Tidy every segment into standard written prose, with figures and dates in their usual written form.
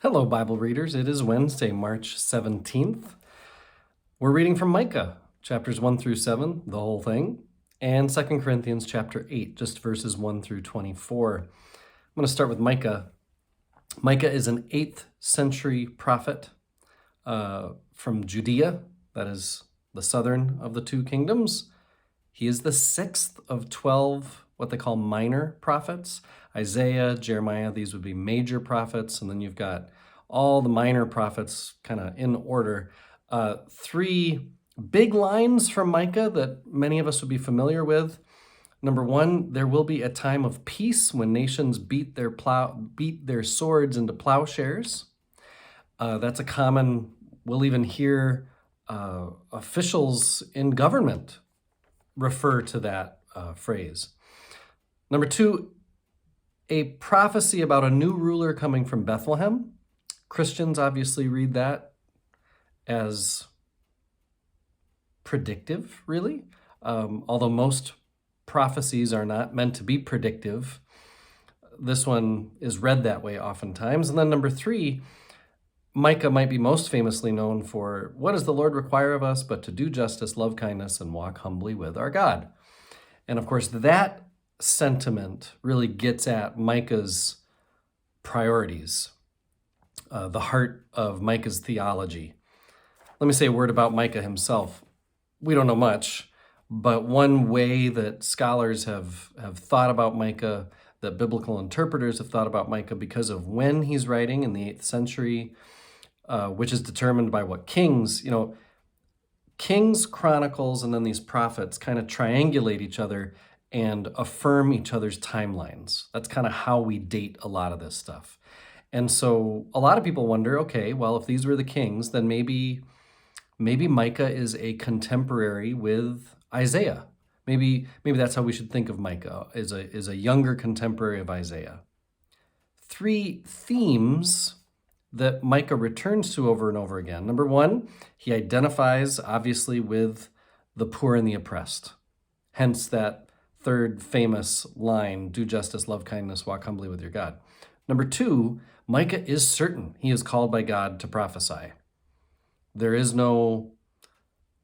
Hello, Bible readers. It is Wednesday, March 17th. We're reading from Micah, chapters 1 through 7, the whole thing, and 2 Corinthians chapter 8, just verses 1 through 24. I'm going to start with Micah. Micah is an 8th century prophet from Judea, that is the southern of the two kingdoms. He is the 6th of 12 what they call minor prophets. Isaiah, Jeremiah, these would be major prophets, and then you've got all the minor prophets kind of in order. Three big lines from Micah that many of us would be familiar with. Number one, there will be a time of peace when nations beat their swords into plowshares. That's a common, we'll even hear officials in government refer to that phrase. Number two, a prophecy about a new ruler coming from Bethlehem. Christians obviously read that as predictive, really, although most prophecies are not meant to be predictive. This one is read that way oftentimes. And then number three, Micah might be most famously known for, what does the Lord require of us but to do justice, love kindness, and walk humbly with our God? And of course, that sentiment really gets at Micah's priorities, the heart of Micah's theology. Let me say a word about Micah himself. We don't know much, but one way that scholars have thought about Micah, that biblical interpreters have thought about Micah because of when he's writing in the 8th century, which is determined by what Kings, Kings, Chronicles, and then these prophets kind of triangulate each other and affirm each other's timelines. That's kind of how we date a lot of this stuff. And so a lot of people wonder, okay, well, if these were the kings, then maybe Micah is a contemporary with Isaiah. Maybe that's how we should think of Micah, is a younger contemporary of Isaiah. Three themes that Micah returns to over and over again. Number one, he identifies obviously with the poor and the oppressed. Hence that third famous line, do justice, love kindness, walk humbly with your God. Number two, Micah is certain he is called by God to prophesy. There is no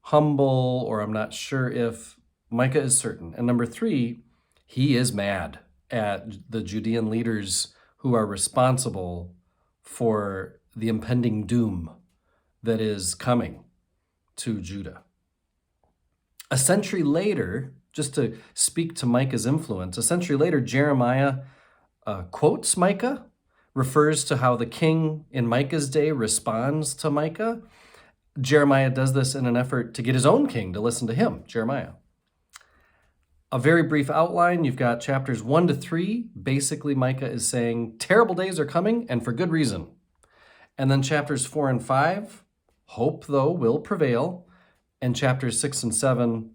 humble or I'm not sure if. Micah is certain. And number three, he is mad at the Judean leaders who are responsible for the impending doom that is coming to Judah. A century later, just to speak to Micah's influence, a century later, Jeremiah quotes Micah, refers to how the king in Micah's day responds to Micah. Jeremiah does this in an effort to get his own king to listen to him, Jeremiah. A very brief outline, you've got chapters 1 to 3. Basically, Micah is saying, terrible days are coming, and for good reason. And then chapters 4 and 5, hope, though, will prevail. And chapters 6 and 7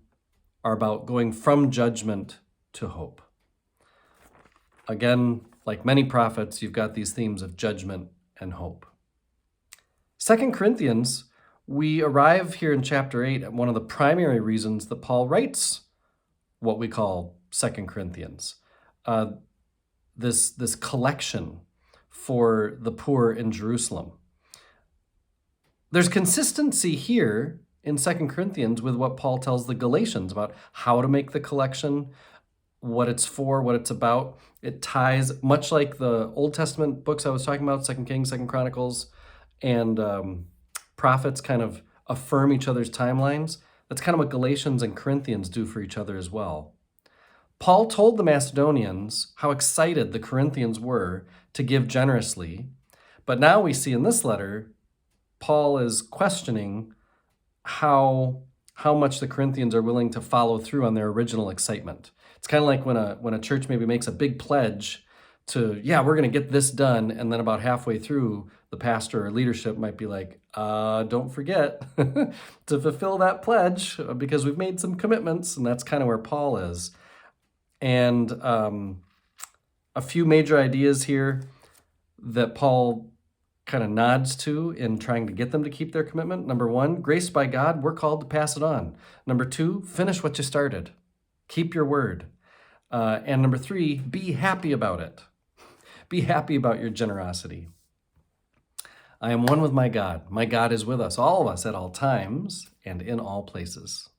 are about going from judgment to hope. Again, like many prophets, you've got these themes of judgment and hope. 2 Corinthians, we arrive here in chapter 8 at one of the primary reasons that Paul writes what we call 2 Corinthians, this collection for the poor in Jerusalem. There's consistency here in 2 Corinthians with what Paul tells the Galatians about how to make the collection, what it's for, what it's about. It ties, much like the Old Testament books I was talking about, 2 Kings, 2 Chronicles, and prophets kind of affirm each other's timelines. That's kind of what Galatians and Corinthians do for each other as well. Paul told the Macedonians how excited the Corinthians were to give generously, but now we see in this letter, Paul is questioning how much the Corinthians are willing to follow through on their original excitement. It's kind of like when a church maybe makes a big pledge to, we're going to get this done, and then about halfway through, the pastor or leadership might be like, don't forget to fulfill that pledge because we've made some commitments, and that's kind of where Paul is. And a few major ideas here that Paul kind of nods to in trying to get them to keep their commitment. Number one, grace by God, we're called to pass it on. Number two, finish what you started. Keep your word. And number three, be happy about it. Be happy about your generosity. I am one with my God. My God is with us, all of us, at all times and in all places.